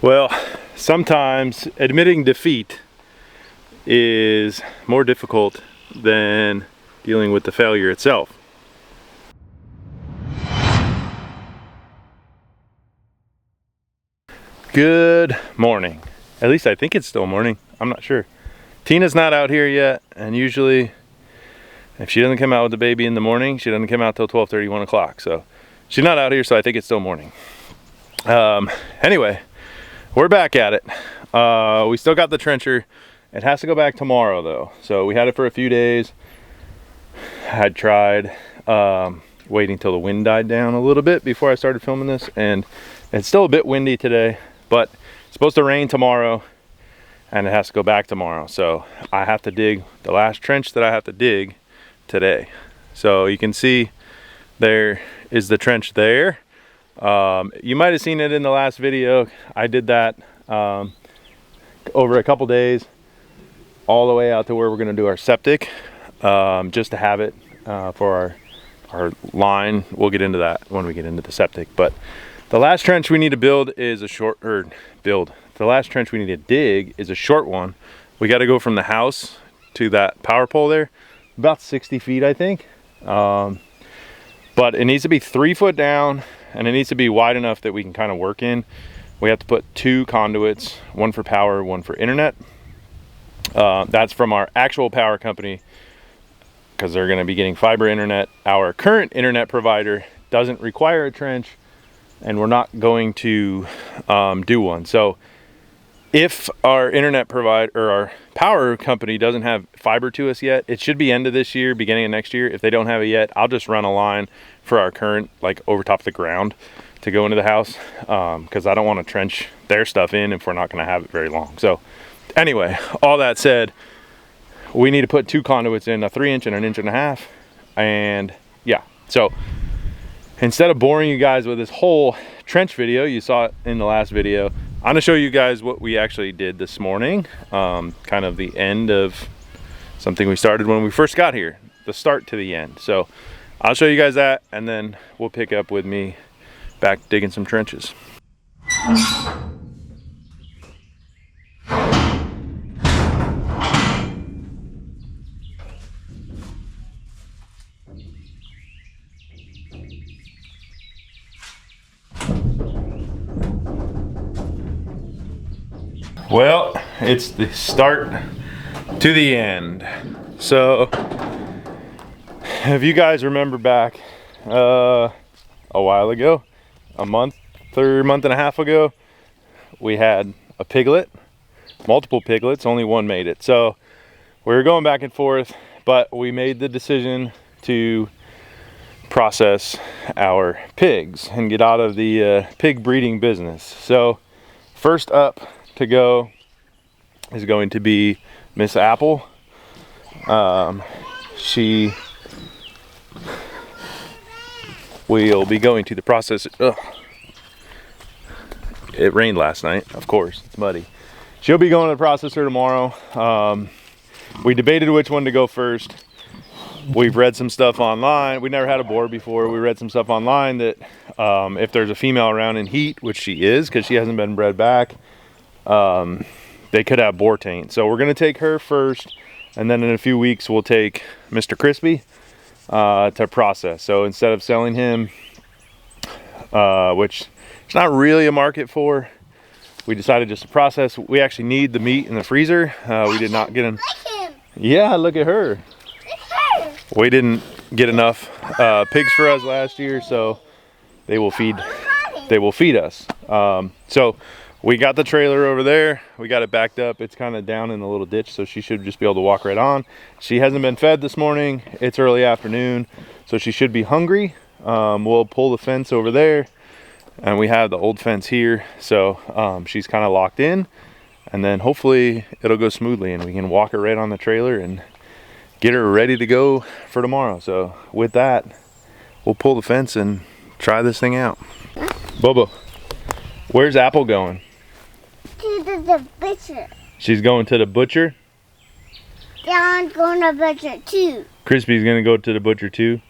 Well, sometimes admitting defeat is more difficult than dealing with the failure itself. Good morning. At least I think it's still morning. I'm not sure. Tina's not out here yet, and usually if she doesn't come out with the baby in the morning, she doesn't come out till 12:30, 1 o'clock. So she's not out here, so I think it's still morning. Anyway, we're back at it. We still got the trencher. It has to go back tomorrow though. So we had it for a few days. I tried waiting till the wind died down a little bit before I started filming this, and it's still a bit windy today, but it's supposed to rain tomorrow and it has to go back tomorrow. So I have to dig the last trench that I have to dig today. So you can see there is the trench there. You might have seen it in the last video. I did that over a couple days all the way out to where we're going to do our septic, just to have it for our line. We'll get into that when we get into the septic, but the last trench we need to build is a short, the last trench we need to dig is a short one. We got to go from the house to that power pole there, about 60 feet, I think. But it needs to be 3 foot down, and it needs to be wide enough that we can kind of work in. We have to put 2 conduits, one for power, one for internet. That's from our actual power company, because they're going to be getting fiber internet. Our current internet provider doesn't require a trench, and we're not going to do one. So if our internet provider or our power company doesn't have fiber to us yet, it should be end of this year, beginning of next year. If they don't have it yet, I'll just run a line for our current, like over top of the ground to go into the house, because I don't want to trench their stuff in if we're not going to have it very long. So anyway, all that said, we need to put 2 conduits in, a 3-inch and an 1.5 inch. And yeah, so instead of boring you guys with this whole trench video, you saw it in the last video, I'm gonna show you guys what we actually did this morning. Kind of the end of something we started when we first got here, the start to the end. So I'll show you guys that, and then we'll pick up with me back digging some trenches. Well, it's the start to the end. So if you guys remember back a while ago, a month or month and a half ago, we had a piglet, multiple piglets, only one made it. So we were going back and forth, but we made the decision to process our pigs and get out of the pig breeding business. So first up to go is going to be Miss Apple. She will be going to the processor. Ugh. It rained last night, of course, it's muddy. She'll be going to the processor tomorrow. We debated which one to go first. We've read some stuff online. We never had a boar before. We read some stuff online that if there's a female around in heat, which she is because she hasn't been bred back, they could have boar taint. So we're gonna take her first, and then in a few weeks we'll take Mr. Crispy to process. So instead of selling him, which it's not really a market for, we decided just to process. We actually need the meat in the freezer. We did not get him. Yeah, look at her. We didn't get enough pigs for us last year, so they will feed us. So we got the trailer over there. We got it backed up. It's kind of down in the little ditch, so she should just be able to walk right on. She hasn't been fed this morning. It's early afternoon, so she should be hungry. We'll pull the fence over there, and we have the old fence here, so she's kind of locked in, and then hopefully it'll go smoothly and we can walk her right on the trailer and get her ready to go for tomorrow. So with that, we'll pull the fence and try this thing out. Bobo, where's Apple going? To the butcher. She's going to the butcher? Yeah, I'm going to the butcher too. Crispy's gonna go to the butcher too?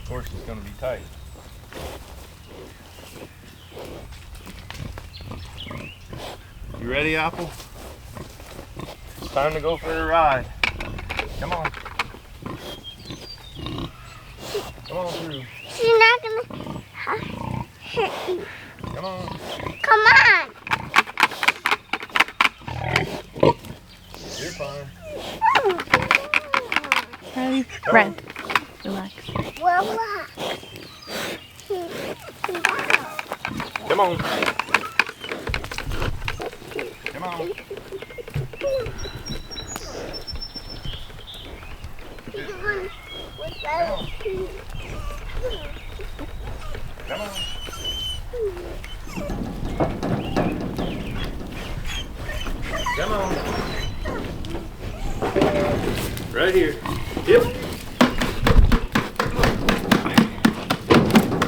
Of course, it's going to be tight. You ready, Apple? It's time to go for a ride. Come on. Come on through. She's not gonna hit you. Come on. Come on. You're fine. Ready? Red. Relax. Relax. Come on. Come on. Come on. Come on. Right here. Yep.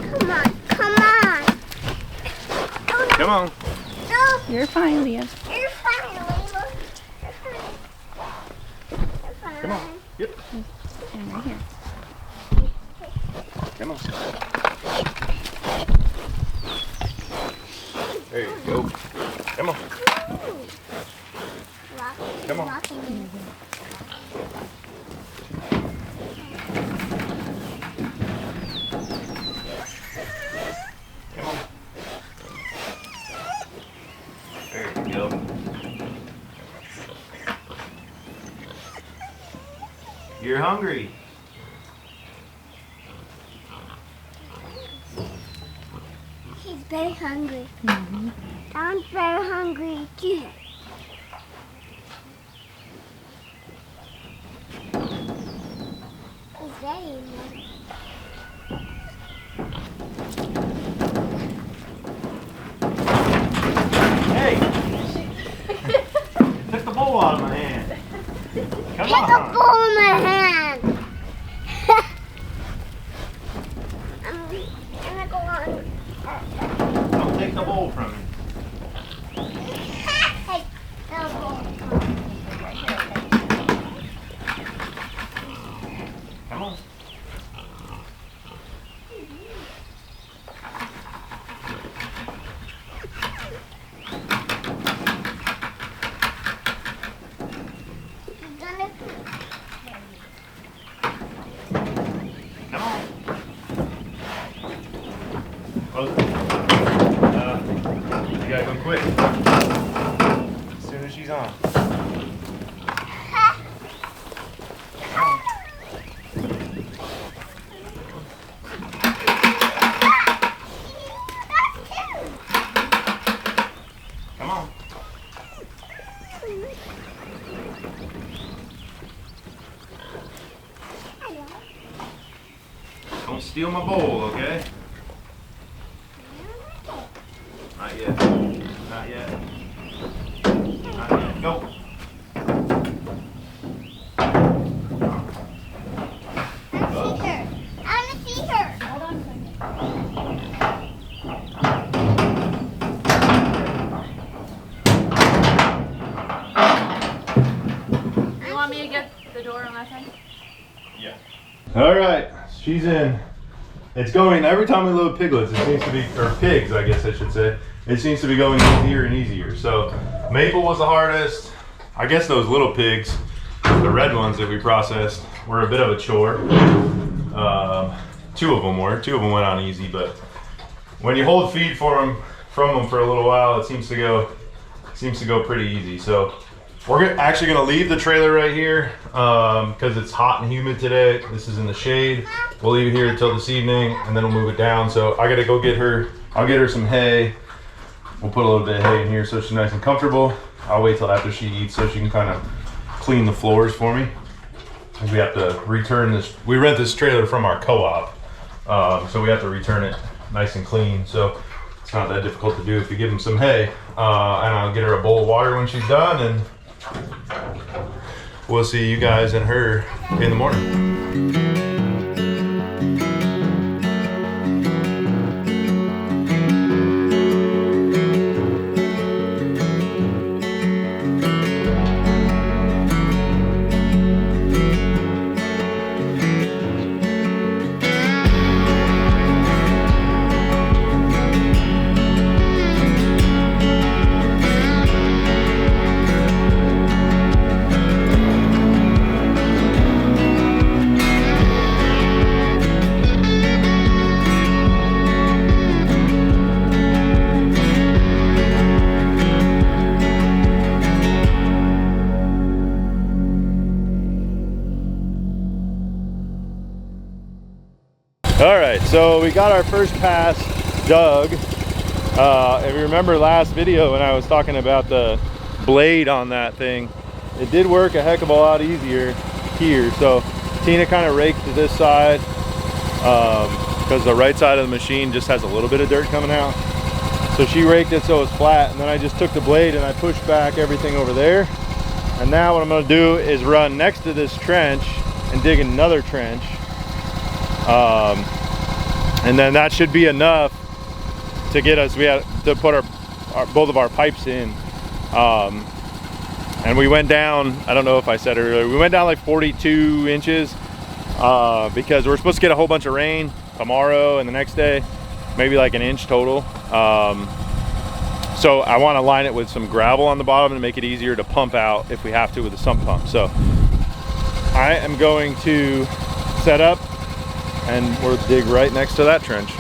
Come on. Come on. Come on. No, You're fine, Leah. you're fine, Layla. You're fine. You're fine. Come on. Yep. And right here. Come on. There you go. Come on. Come on. Come on. There you go. You're hungry. He's very hungry. I'm very hungry too. He's very hungry. Hey! Took the bowl out of my hand. Come Get the on. ball in my hand. I'm gonna go on. Don't take the bowl from me. Hey, the ball. Come on. He's gonna. Come on. Close it. You gotta go quick. As soon as she's on. Come on. Don't steal my bowl, okay? Not yet. Not yet. Not yet. Go. I wanna see her. You want me to get the door on that side? Yeah. All right, she's in. It's going, every time we load piglets, it seems to be, or pigs, I guess I should say, it seems to be going easier and easier. So Maple was the hardest. I guess those little pigs, the red ones that we processed, were a bit of a chore. Two of them went on easy, but when you hold feed from them for a little while, it seems to go pretty easy. So we're actually gonna leave the trailer right here because it's hot and humid today. This is in the shade. We'll leave it here until this evening, and then we'll move it down. So I gotta go get her. I'll get her some hay. We'll put a little bit of hay in here so she's nice and comfortable. I'll wait till after she eats so she can kind of clean the floors for me. Because we have to return this. We rent this trailer from our co-op, so we have to return it nice and clean. So it's not that difficult to do if you give them some hay. And I'll get her a bowl of water when she's done, and we'll see you guys and her in the morning. All right, so we got our first pass dug. If you remember last video when I was talking about the blade on that thing, it did work a heck of a lot easier here. So Tina kind of raked to this side because the right side of the machine just has a little bit of dirt coming out. So she raked it so it's flat, and then I just took the blade and I pushed back everything over there. And now what I'm going to do is run next to this trench and dig another trench. And then that should be enough to get us, we had to put both of our pipes in. And we went down, I don't know if I said it earlier, we went down like 42 inches because we're supposed to get a whole bunch of rain tomorrow and the next day, maybe like an inch total. So I want to line it with some gravel on the bottom and make it easier to pump out if we have to with a sump pump. So I am going to set up and we'll dig right next to that trench.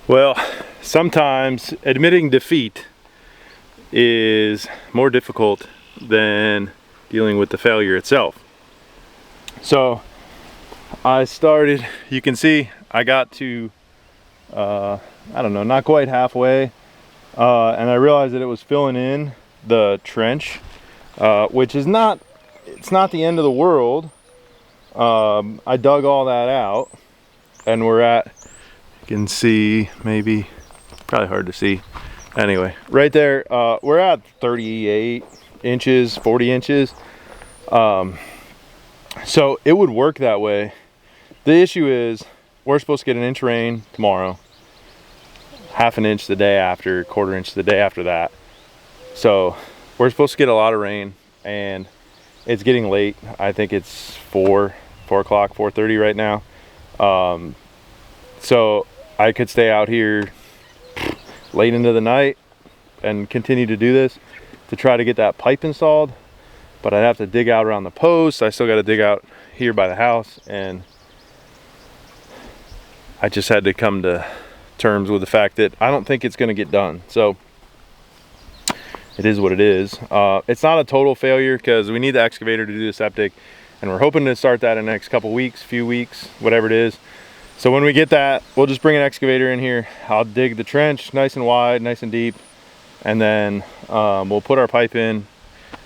Well, sometimes admitting defeat is more difficult than dealing with the failure itself. So I started, you can see I got to, I don't know, not quite halfway, and I realized that it was filling in the trench, which is not, it's not the end of the world. I dug all that out, and we're at, you can see, maybe, probably hard to see. Anyway, right there, we're at 38 inches, 40 inches. So it would work that way. The issue is we're supposed to get an inch rain tomorrow, half an inch the day after, quarter inch the day after that. So we're supposed to get a lot of rain, and it's getting late. I think it's 4 o'clock, 4:30 right now. So I could stay out here late into the night and continue to do this to try to get that pipe installed, but I'd have to dig out around the post. I still got to dig out here by the house, and I just had to come to terms with the fact that I don't think it's going to get done. So it is what it is. It's not a total failure because we need the excavator to do the septic, and we're hoping to start that in the next couple weeks, few weeks, whatever it is. So when we get that, we'll just bring an excavator in here. I'll dig the trench nice and wide, nice and deep, and then we'll put our pipe in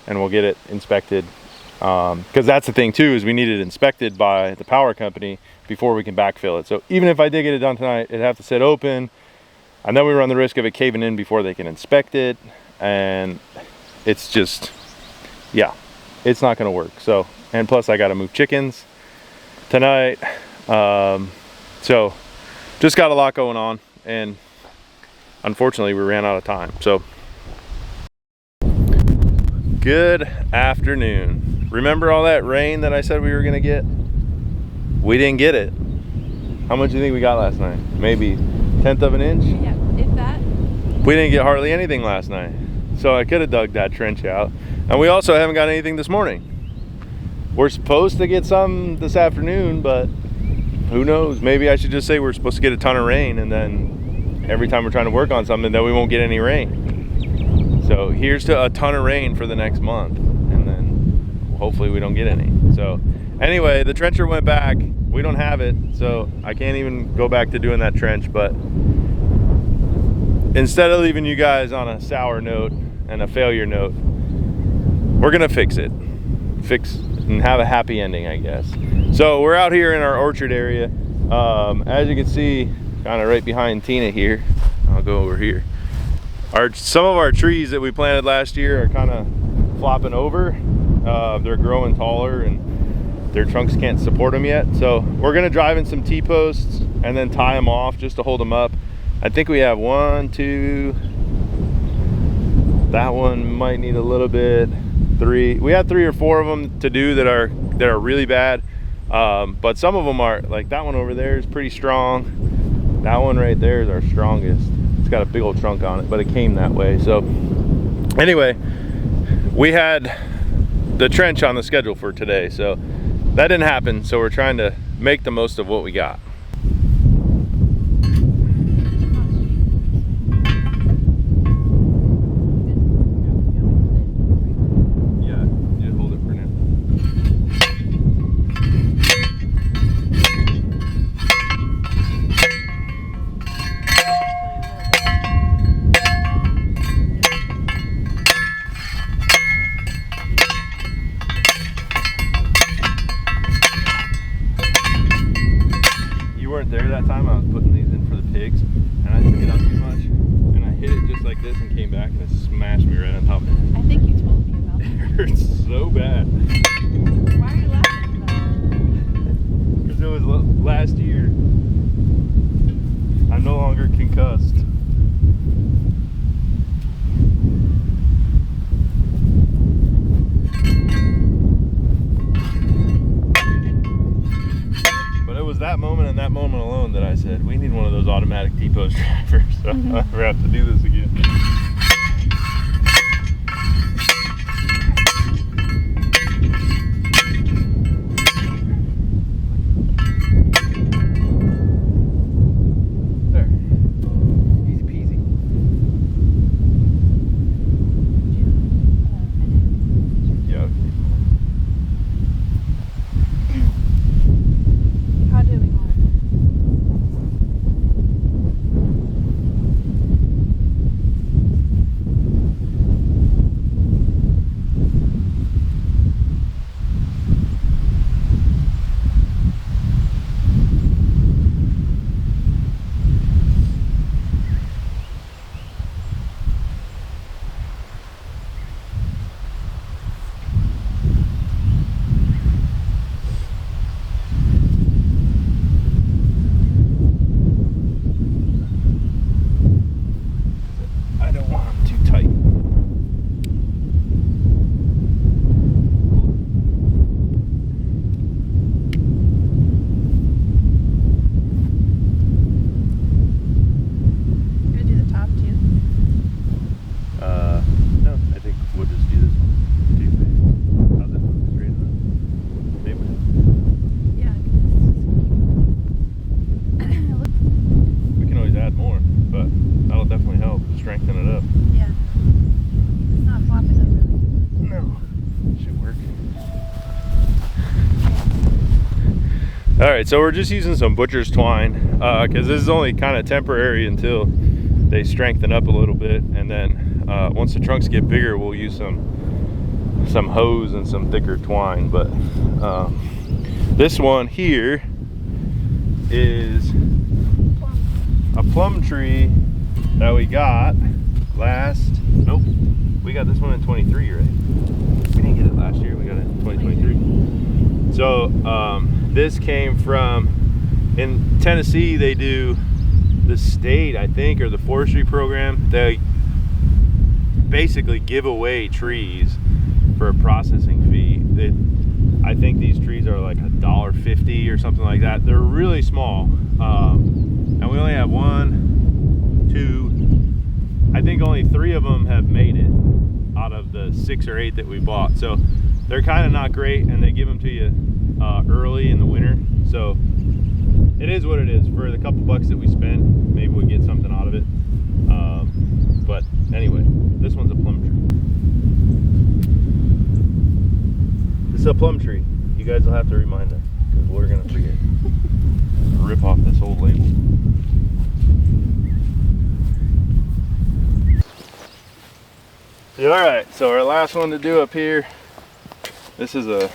and we'll get it inspected. Because that's the thing too, is we need it inspected by the power company before we can backfill it. So even if I did get it done tonight, it'd have to sit open, and then we run the risk of it caving in before they can inspect it, and it's just, yeah, it's not gonna work. So, and plus I gotta move chickens tonight. So just got a lot going on, and unfortunately we ran out of time. So good afternoon. Remember all that rain that I said we were gonna get? We didn't get it. How much do you think we got last night? Maybe 1/10 of an inch? Yeah, if that. We didn't get hardly anything last night. So I could have dug that trench out. And we also haven't got anything this morning. We're supposed to get some this afternoon, but who knows? Maybe I should just say we're supposed to get a ton of rain, and then every time we're trying to work on something, then we won't get any rain. So here's to a ton of rain for the next month, and then hopefully we don't get any. So anyway, the trencher went back. We don't have it, so I can't even go back to doing that trench. But instead of leaving you guys on a sour note and a failure note, we're gonna fix it. Fix and have a happy ending, I guess. So we're out here in our orchard area. As you can see, kind of right behind Tina here. I'll go over here. Some of our trees that we planted last year are kind of flopping over. They're growing taller and their trunks can't support them yet. So we're gonna drive in some T-posts and then tie them off just to hold them up. I think we have 1, 2, that one might need a little bit, 3. We have 3 or 4 of them to do that are really bad. But some of them are, like that one over there is pretty strong. That one right there is our strongest. It's got a big old trunk on it, but it came that way. So anyway, we had the trench on the schedule for today, so that didn't happen. So we're trying to make the most of what we got. There that time I was putting these in for the pigs, and I took it up too much, and I hit it just like this and came back and it smashed me right on top of it. I think you told me about It hurts so bad. Why are you laughing though? Because it was last year. I'm no longer concussed. That moment and that moment alone that I said we need one of those automatic T-post drivers, so I never have to do this again. There, easy peasy. Yeah. All right, so we're just using some butcher's twine because this is only kind of temporary until they strengthen up a little bit, and then once the trunks get bigger, we'll use some hose and some thicker twine. But this one here is a plum tree that we got we got this one in 23, right? We didn't get it last year, we got it in 2023. So this came from, in Tennessee they do the state, I think, or the forestry program. They basically give away trees for a processing fee. I think these trees are like $1.50 or something like that. They're really small, and we only have 1, 2, I think only 3 of them have made it out of the 6 or 8 that we bought. So they're kind of not great, and they give them to you early in the winter. So it is what it is. For the couple bucks that we spent, maybe we get something out of it. But anyway, this one's a plum tree. This is a plum tree. You guys will have to remind us, because we're gonna forget. Rip off this old label. Yeah, all right, so our last one to do up here. This is a,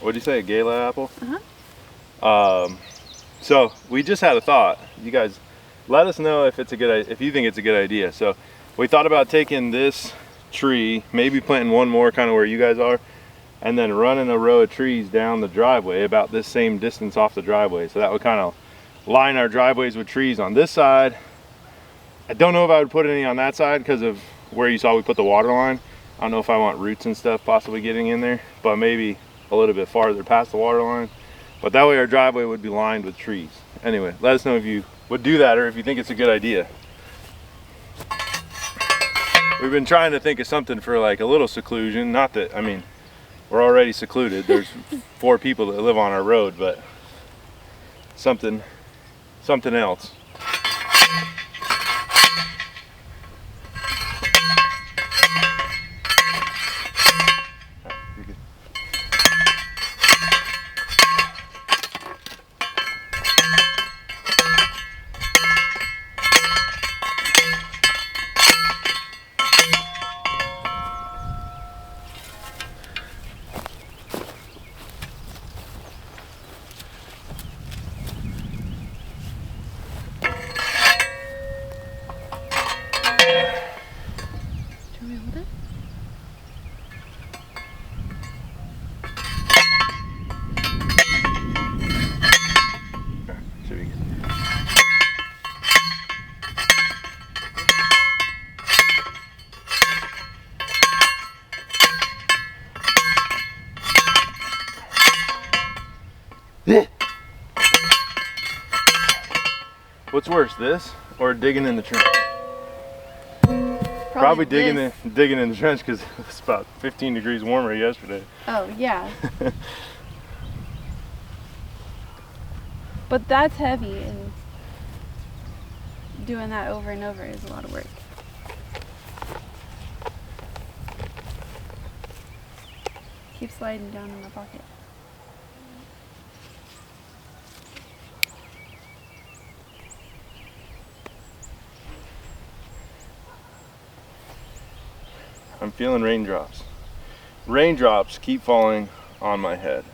what'd you say, a gala apple? So we just had a thought. You guys, let us know if if you think it's a good idea. So we thought about taking this tree, maybe planting one more kind of where you guys are, and then running a row of trees down the driveway about this same distance off the driveway. So that would kind of line our driveways with trees on this side. I don't know if I would put any on that side because of where you saw we put the water line. I don't know if I want roots and stuff possibly getting in there, but maybe a little bit farther past the water line. But that way our driveway would be lined with trees. Anyway, let us know if you would do that or if you think it's a good idea. We've been trying to think of something for like a little seclusion. Not that, I mean, we're already secluded. There's 4 people that live on our road, but something else. What's worse, this or digging in the trench? Probably digging in the trench because it's about 15 degrees warmer yesterday. Oh, yeah. But that's heavy, and doing that over and over is a lot of work. Keep sliding down in my pocket. I'm feeling raindrops. Raindrops keep falling on my head.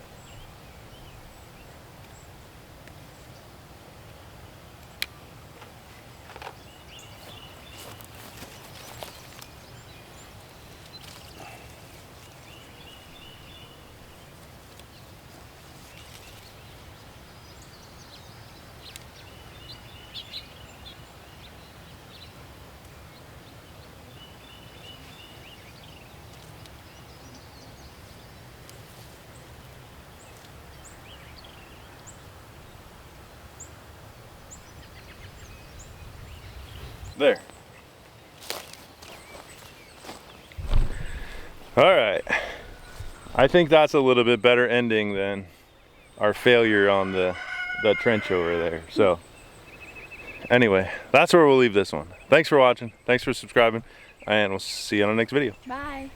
There. All right. I think that's a little bit better ending than our failure on the trench over there. So anyway, that's where we'll leave this one. Thanks for watching. Thanks for subscribing, and we'll see you on the next video. Bye.